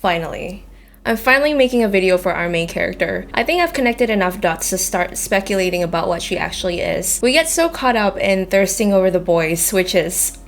Finally. I'm finally making a video for our main character. I think I've connected enough dots to start speculating about what she actually is. We get so caught up in thirsting over the boys, which is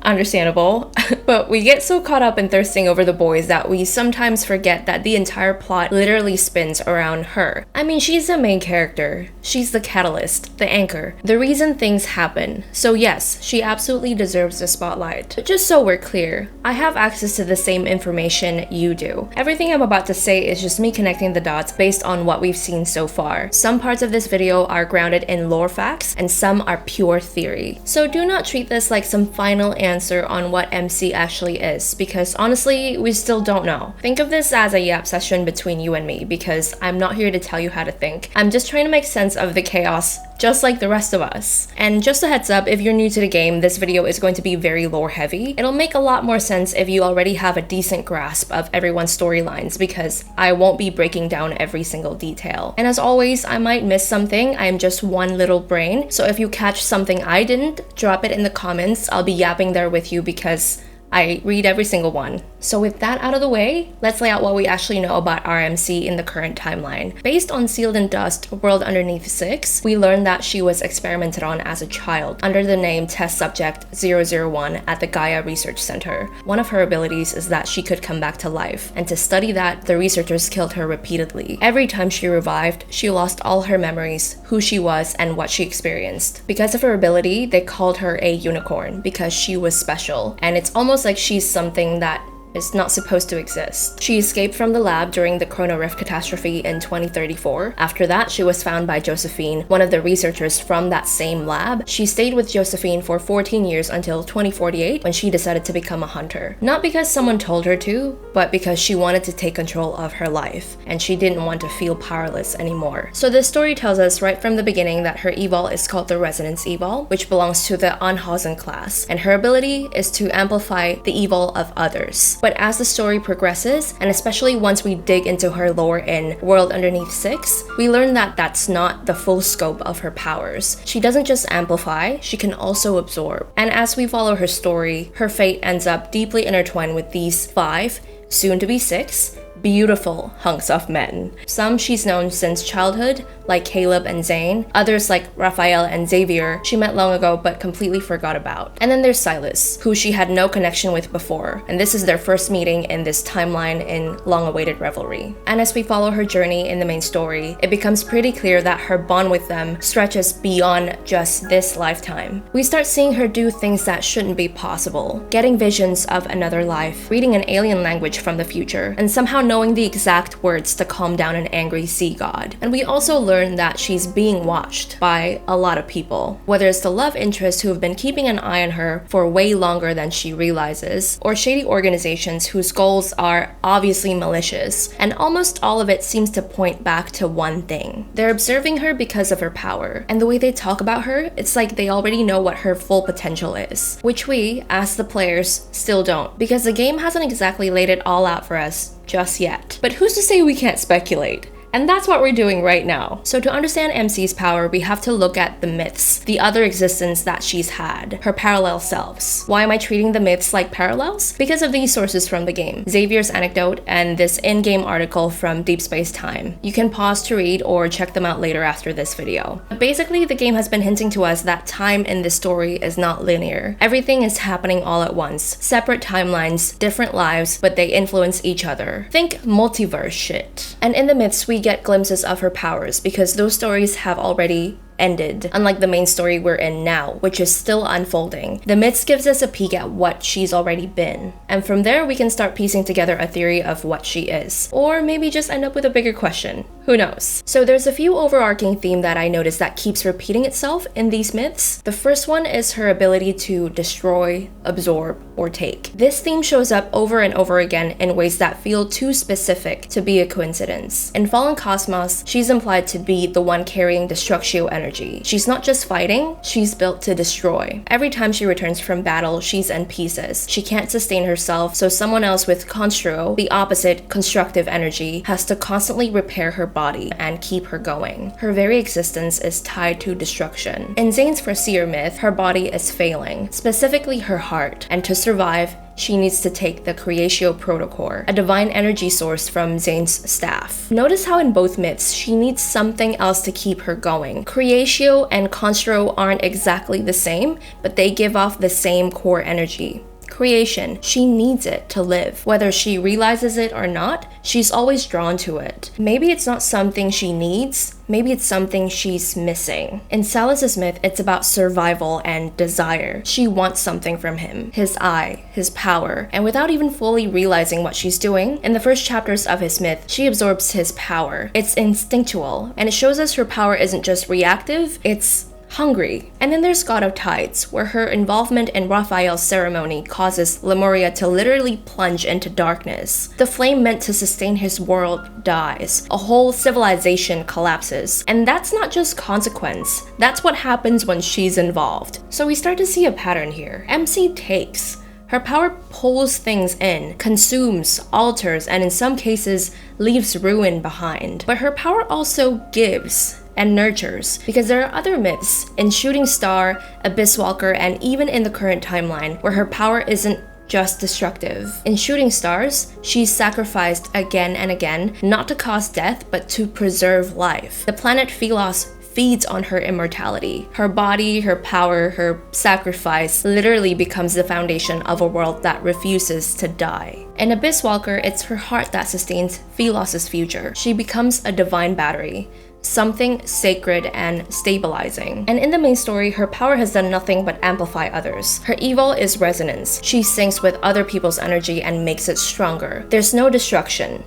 understandable, but we get so caught up in thirsting over the boys that we sometimes forget that the entire plot literally spins around her. I mean, she's the main character. She's the catalyst, the anchor, the reason things happen. So yes, she absolutely deserves the spotlight. But just so we're clear, I have access to the same information you do. Everything I'm about to say is just me connecting the dots based on what we've seen so far. Some parts of this video are grounded in lore facts, and some are pure theory. So do not treat this like some final answer on what MC actually is, because honestly, we still don't know. Think of this as a yap session between you and me, because I'm not here to tell you how to think. I'm just trying to make sense of the chaos, just like the rest of us. And just a heads up, if you're new to the game, this video is going to be very lore heavy. It'll make a lot more sense if you already have a decent grasp of everyone's storylines, because I won't be breaking down every single detail. And as always, I might miss something. I'm just one little brain, so if you catch something I didn't, drop it in the comments. I'll be yapping there with you because I read every single one. So with that out of the way, let's lay out what we actually know about RMC in the current timeline. Based on Sealed in Dust, World Underneath 6, we learned that she was experimented on as a child under the name Test Subject 001 at the Gaia Research Center. One of her abilities is that she could come back to life, and to study that, the researchers killed her repeatedly. Every time she revived, she lost all her memories, who she was, and what she experienced. Because of her ability, they called her a unicorn because she was special, and it's almost like she's something that is not supposed to exist. She escaped from the lab during the Chrono Rift catastrophe in 2034. After that, she was found by Josephine, one of the researchers from that same lab. She stayed with Josephine for 14 years until 2048 when she decided to become a hunter. Not because someone told her to, but because she wanted to take control of her life, and she didn't want to feel powerless anymore. So this story tells us right from the beginning that her evol is called the Resonance Evol, which belongs to the Anhausen class, and her ability is to amplify the evil of others. But as the story progresses, and especially once we dig into her lore in World Underneath 6, we learn that that's not the full scope of her powers. She doesn't just amplify, she can also absorb. And as we follow her story, her fate ends up deeply intertwined with these 5, soon to be 6, beautiful hunks of men. Some she's known since childhood, like Caleb and Zayne. Others, like Raphael and Xavier, she met long ago but completely forgot about. And then there's Sylus, who she had no connection with before, and this is their first meeting in this timeline in long-awaited revelry. And as we follow her journey in the main story, it becomes pretty clear that her bond with them stretches beyond just this lifetime. We start seeing her do things that shouldn't be possible, getting visions of another life, reading an alien language from the future, and somehow knowing the exact words to calm down an angry sea god. And we also learn that she's being watched by a lot of people, whether it's the love interests who have been keeping an eye on her for way longer than she realizes, or shady organizations whose goals are obviously malicious, and almost all of it seems to point back to one thing. They're observing her because of her power, and the way they talk about her, it's like they already know what her full potential is, which we, as the players, still don't, because the game hasn't exactly laid it all out for us just yet. But who's to say we can't speculate? And that's what we're doing right now. So to understand MC's power, we have to look at the myths, the other existence that she's had, her parallel selves. Why am I treating the myths like parallels? Because of these sources from the game, Xavier's anecdote and this in-game article from Deepspace Time. You can pause to read or check them out later after this video. But basically, the game has been hinting to us that time in this story is not linear. Everything is happening all at once. Separate timelines, different lives, but they influence each other. Think multiverse shit. And in the myths, we get glimpses of her powers because those stories have already ended, unlike the main story we're in now, which is still unfolding. The myths gives us a peek at what she's already been, and from there we can start piecing together a theory of what she is, or maybe just end up with a bigger question. Who knows? So there's a few overarching theme that I noticed that keeps repeating itself in these myths. The first one is her ability to destroy, absorb, or take. This theme shows up over and over again in ways that feel too specific to be a coincidence. In Fallen Cosmos, she's implied to be the one carrying destructio energy. She's not just fighting, she's built to destroy. Every time she returns from battle, she's in pieces. She can't sustain herself, so someone else with construo, the opposite constructive energy, has to constantly repair her body and keep her going. Her very existence is tied to destruction. In Zayne's Foreseer myth, her body is failing, specifically her heart, and to survive, she needs to take the Creatio Protocore, a divine energy source from Zayne's staff. Notice how in both myths, she needs something else to keep her going. Creatio and Constro aren't exactly the same, but they give off the same core energy. Creation, she needs it to live. Whether she realizes it or not, she's always drawn to it. Maybe it's not something she needs, maybe it's something she's missing. In Sylus' myth, it's about survival and desire. She wants something from him, his eye, his power, and without even fully realizing what she's doing, in the first chapters of his myth, she absorbs his power. It's instinctual, and it shows us her power isn't just reactive, it's hungry. And then there's God of Tides, where her involvement in Raphael's ceremony causes Lemuria to literally plunge into darkness. The flame meant to sustain his world dies. A whole civilization collapses. And that's not just consequence, that's what happens when she's involved. So we start to see a pattern here. MC takes. Her power pulls things in, consumes, alters, and in some cases, leaves ruin behind. But her power also gives and nurtures, because there are other myths in Shooting Star, Abysswalker, and even in the current timeline where her power isn't just destructive. In Shooting Stars, she's sacrificed again and again, not to cause death, but to preserve life. The planet Philos feeds on her immortality. Her body, her power, her sacrifice literally becomes the foundation of a world that refuses to die. In Abysswalker, it's her heart that sustains Philos' future. She becomes a divine battery, something sacred and stabilizing. And in the main story, her power has done nothing but amplify others. Her evil is resonance. She syncs with other people's energy and makes it stronger. There's no destruction.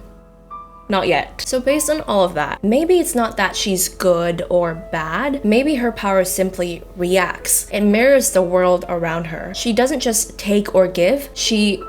Not yet. So based on all of that, maybe it's not that she's good or bad. Maybe her power simply reacts. It mirrors the world around her. She doesn't just take or give, she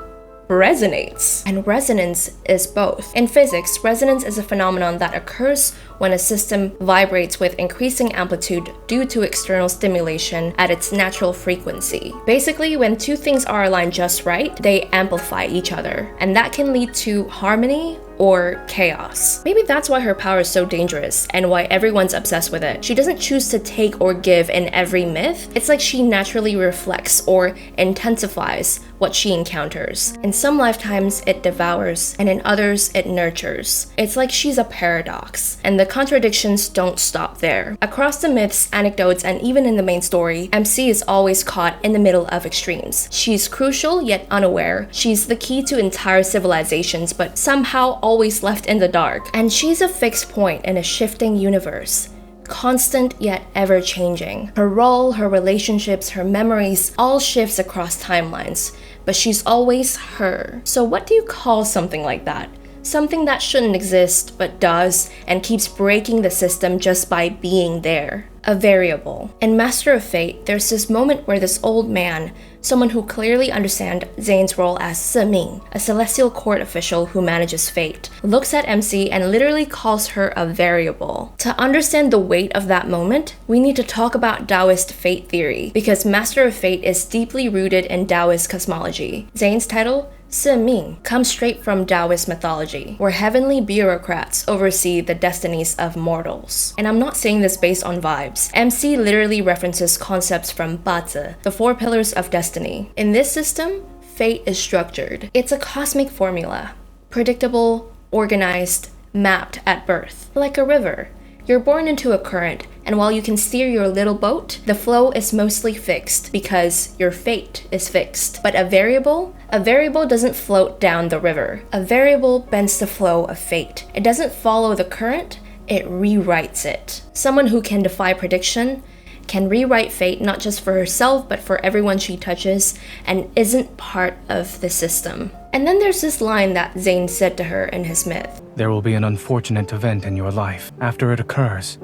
resonates. And resonance is both. In physics, resonance is a phenomenon that occurs when a system vibrates with increasing amplitude due to external stimulation at its natural frequency. Basically, when two things are aligned just right, they amplify each other, and that can lead to harmony or chaos. Maybe that's why her power is so dangerous and why everyone's obsessed with it. She doesn't choose to take or give in every myth. It's like she naturally reflects or intensifies what she encounters. In some lifetimes, it devours, and in others, it nurtures. It's like she's a paradox, and the contradictions don't stop there. Across the myths, anecdotes, and even in the main story, MC is always caught in the middle of extremes. She's crucial yet unaware. She's the key to entire civilizations, but somehow always left in the dark. And she's a fixed point in a shifting universe, constant yet ever-changing. Her role, her relationships, her memories all shifts across timelines, but she's always her. So what do you call something like that? Something that shouldn't exist but does and keeps breaking the system just by being there. A variable. In Master of Fate, there's this moment where this old man, someone who clearly understands Zayne's role as Seming, a celestial court official who manages fate, looks at MC and literally calls her a variable. To understand the weight of that moment, we need to talk about Taoist fate theory, because Master of Fate is deeply rooted in Taoist cosmology. Zayne's title, Seming, comes straight from Taoist mythology, where heavenly bureaucrats oversee the destinies of mortals. And I'm not saying this based on vibes. MC literally references concepts from Bazi, the 4 pillars of destiny. In this system, fate is structured. It's a cosmic formula, predictable, organized, mapped at birth, like a river. You're born into a current, and while you can steer your little boat, the flow is mostly fixed because your fate is fixed. But a variable doesn't float down the river. A variable bends the flow of fate. It doesn't follow the current, it rewrites it. Someone who can defy prediction can rewrite fate not just for herself but for everyone she touches and isn't part of the system. And then there's this line that Zayne said to her in his myth. There will be an unfortunate event in your life. After it occurs,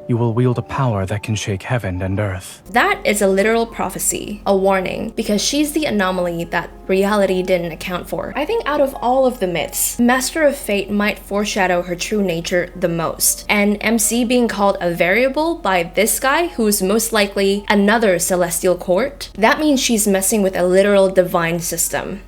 you will wield a power that can shake heaven and earth. That is a literal prophecy, a warning, because she's the anomaly that reality didn't account for. I think out of all of the myths, Master of Fate might foreshadow her true nature the most. And MC being called a variable by this guy, who's most likely another celestial court, that means she's messing with a literal divine system.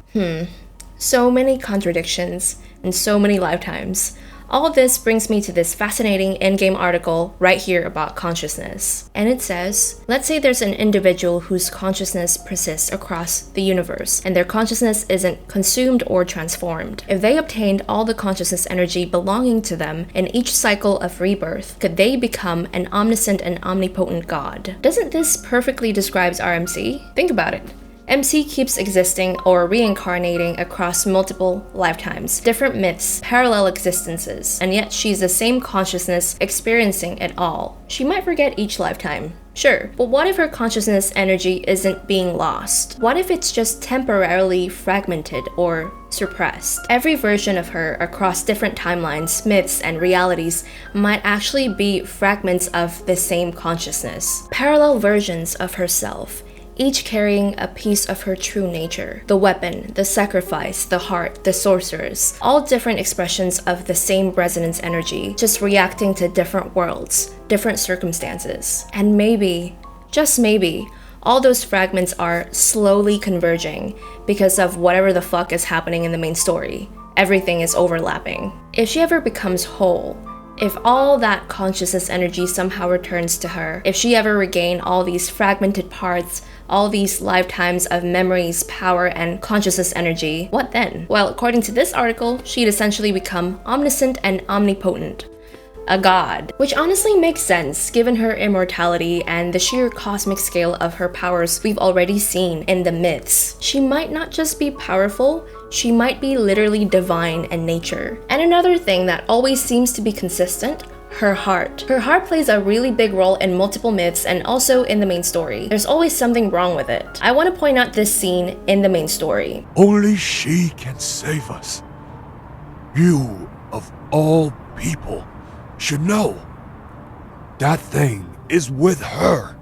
So many contradictions in so many lifetimes. All this brings me to this fascinating in-game article right here about consciousness. And it says, let's say there's an individual whose consciousness persists across the universe, and their consciousness isn't consumed or transformed. If they obtained all the consciousness energy belonging to them in each cycle of rebirth, could they become an omniscient and omnipotent god? Doesn't this perfectly describe our MC? Think about it. MC keeps existing or reincarnating across multiple lifetimes, different myths, parallel existences, and yet she's the same consciousness experiencing it all. She might forget each lifetime. Sure, but what if her consciousness energy isn't being lost? What if it's just temporarily fragmented or suppressed? Every version of her across different timelines, myths, and realities might actually be fragments of the same consciousness, parallel versions of herself, each carrying a piece of her true nature. The weapon, the sacrifice, the heart, the sorceress, all different expressions of the same resonance energy, just reacting to different worlds, different circumstances. And maybe, just maybe, all those fragments are slowly converging because of whatever the fuck is happening in the main story. Everything is overlapping. If she ever becomes whole, if all that consciousness energy somehow returns to her, if she ever regained all these fragmented parts, all these lifetimes of memories, power, and consciousness energy, what then? Well, according to this article, she'd essentially become omniscient and omnipotent. A god. Which honestly makes sense given her immortality and the sheer cosmic scale of her powers we've already seen in the myths. She might not just be powerful, she might be literally divine in nature. And another thing that always seems to be consistent, her heart. Her heart plays a really big role in multiple myths and also in the main story. There's always something wrong with it. I want to point out this scene in the main story. Only she can save us. You, of all people, should know. That thing is with her.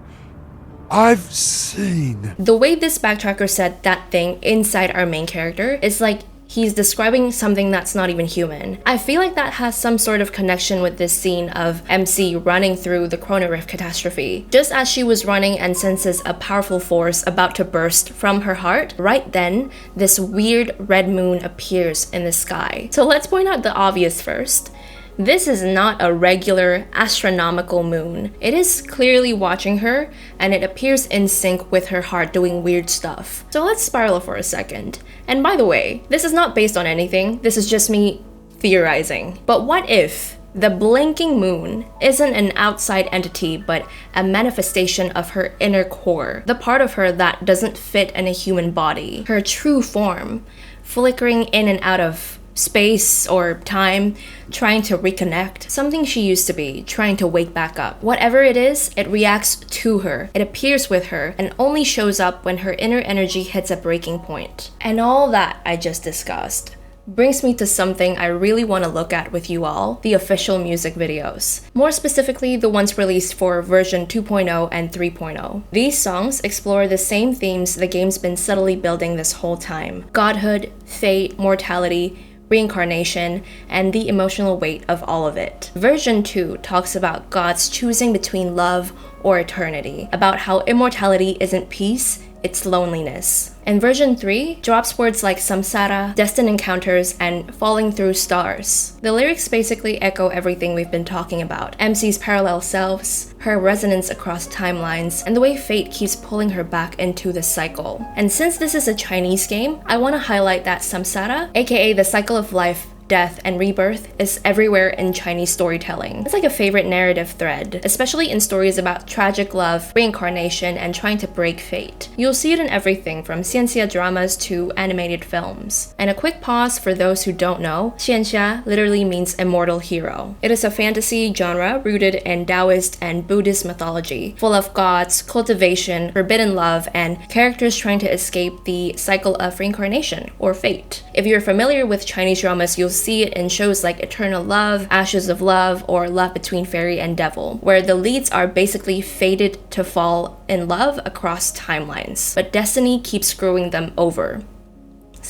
I've seen. The way this backtracker said that thing inside our main character is like he's describing something that's not even human. I feel like that has some sort of connection with this scene of MC running through the Chrono Rift catastrophe. Just as she was running and senses a powerful force about to burst from her heart, right then, this weird red moon appears in the sky. So let's point out the obvious first. This is not a regular astronomical moon. It is clearly watching her, and it appears in sync with her heart doing weird stuff. So let's spiral for a second. And by the way, this is not based on anything, this is just me theorizing. But what if the blinking moon isn't an outside entity but a manifestation of her inner core, the part of her that doesn't fit in a human body, her true form, flickering in and out of space or time, trying to reconnect, something she used to be, trying to wake back up. Whatever it is, it reacts to her, it appears with her, and only shows up when her inner energy hits a breaking point. And all that I just discussed brings me to something I really want to look at with you all, the official music videos. More specifically, the ones released for version 2.0 and 3.0. These songs explore the same themes the game's been subtly building this whole time. Godhood, fate, mortality, reincarnation, and the emotional weight of all of it. Version 2 talks about gods choosing between love or eternity, about how immortality isn't peace, it's loneliness. And version 3 drops words like Samsara, destined encounters, and falling through stars. The lyrics basically echo everything we've been talking about. MC's parallel selves, her resonance across timelines, and the way fate keeps pulling her back into the cycle. And since this is a Chinese game, I want to highlight that Samsara, aka the cycle of life, death, and rebirth, is everywhere in Chinese storytelling. It's like a favorite narrative thread, especially in stories about tragic love, reincarnation, and trying to break fate. You'll see it in everything from Xianxia dramas to animated films. And a quick pause for those who don't know, Xianxia literally means immortal hero. It is a fantasy genre rooted in Taoist and Buddhist mythology, full of gods, cultivation, forbidden love, and characters trying to escape the cycle of reincarnation, or fate. If you're familiar with Chinese dramas, you'll see it in shows like Eternal Love, Ashes of Love, or Love Between Fairy and Devil, where the leads are basically fated to fall in love across timelines, but destiny keeps screwing them over.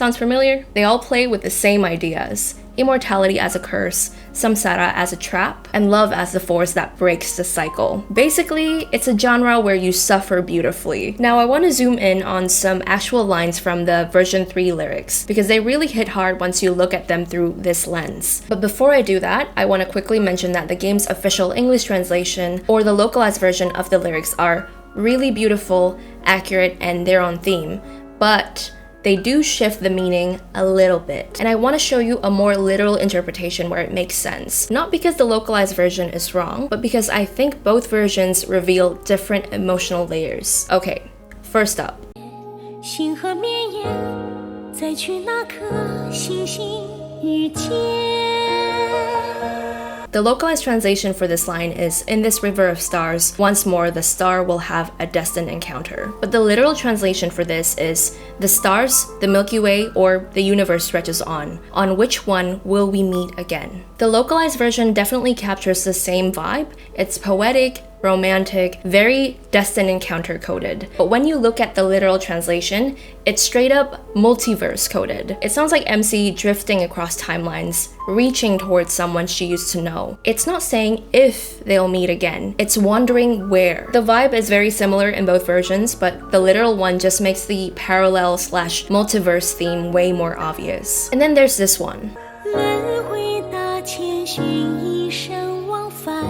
Sounds familiar? They all play with the same ideas. Immortality as a curse, Samsara as a trap, and love as the force that breaks the cycle. Basically, it's a genre where you suffer beautifully. Now I want to zoom in on some actual lines from the version 3 lyrics, because they really hit hard once you look at them through this lens. But before I do that, I want to quickly mention that the game's official English translation, or the localized version of the lyrics, are really beautiful, accurate, and they're on theme. But they do shift the meaning a little bit, and I want to show you a more literal interpretation where it makes sense. Not because the localized version is wrong, but because I think both versions reveal different emotional layers. Okay, first up. 星河绵延，再去那颗星星遇见。 The localized translation for this line is, in this river of stars, once more the star will have a destined encounter. But the literal translation for this is, the stars, the Milky Way, or the universe stretches on which one will we meet again? The localized version definitely captures the same vibe. It's poetic, romantic, very destined encounter coded. But when you look at the literal translation, it's straight up multiverse coded. It sounds like MC drifting across timelines, reaching towards someone she used to know. It's not saying if they'll meet again, it's wondering where. The vibe is very similar in both versions, but the literal one just makes the parallel / multiverse theme way more obvious. And then there's this one. 轮回大千寻一生往返。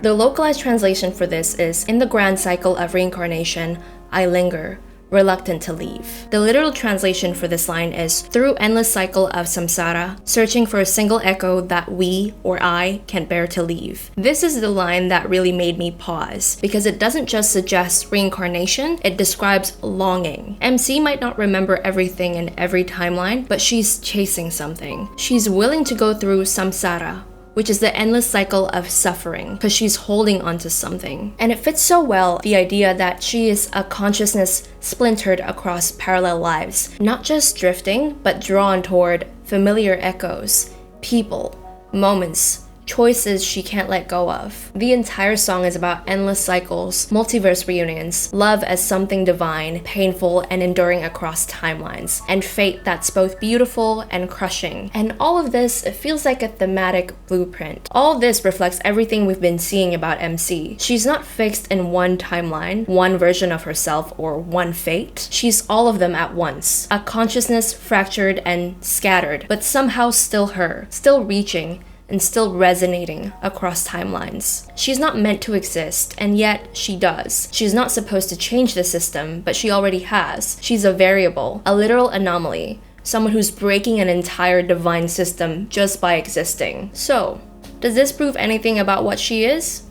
The localized translation for this is, in the grand cycle of reincarnation, I linger, reluctant to leave. The literal translation for this line is, through endless cycle of samsara, searching for a single echo that we, or I, can bear to leave. This is the line that really made me pause, because it doesn't just suggest reincarnation, it describes longing. MC might not remember everything in every timeline, but she's chasing something. She's willing to go through samsara, which is the endless cycle of suffering, because she's holding onto something. And it fits so well, the idea that she is a consciousness splintered across parallel lives, not just drifting, but drawn toward familiar echoes, people, moments, choices she can't let go of. The entire song is about endless cycles, multiverse reunions, love as something divine, painful, and enduring across timelines, and fate that's both beautiful and crushing. And all of this, it feels like a thematic blueprint. All of this reflects everything we've been seeing about MC. She's not fixed in one timeline, one version of herself, or one fate. She's all of them at once. A consciousness fractured and scattered, but somehow still her, still reaching, and still resonating across timelines. She's not meant to exist, and yet she does. She's not supposed to change the system, but she already has. She's a variable, a literal anomaly, someone who's breaking an entire divine system just by existing. So, does this prove anything about what she is?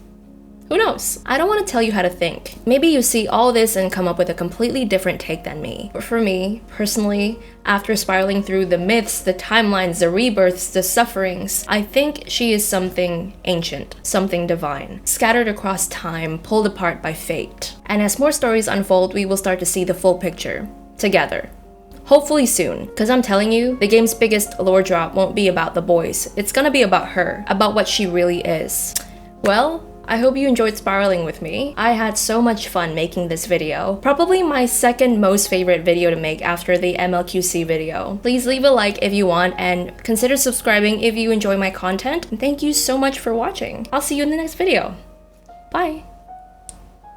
Who knows? I don't want to tell you how to think. Maybe you see all this and come up with a completely different take than me. But for me, personally, after spiraling through the myths, the timelines, the rebirths, the sufferings, I think she is something ancient, something divine, scattered across time, pulled apart by fate. And as more stories unfold, we will start to see the full picture, together. Hopefully soon, because I'm telling you, the game's biggest lore drop won't be about the boys. It's gonna be about her, about what she really is. Well, I hope you enjoyed spiraling with me. I had so much fun making this video. Probably my second most favorite video to make after the MLQC video. Please leave a like if you want and consider subscribing if you enjoy my content. And thank you so much for watching. I'll see you in the next video. Bye!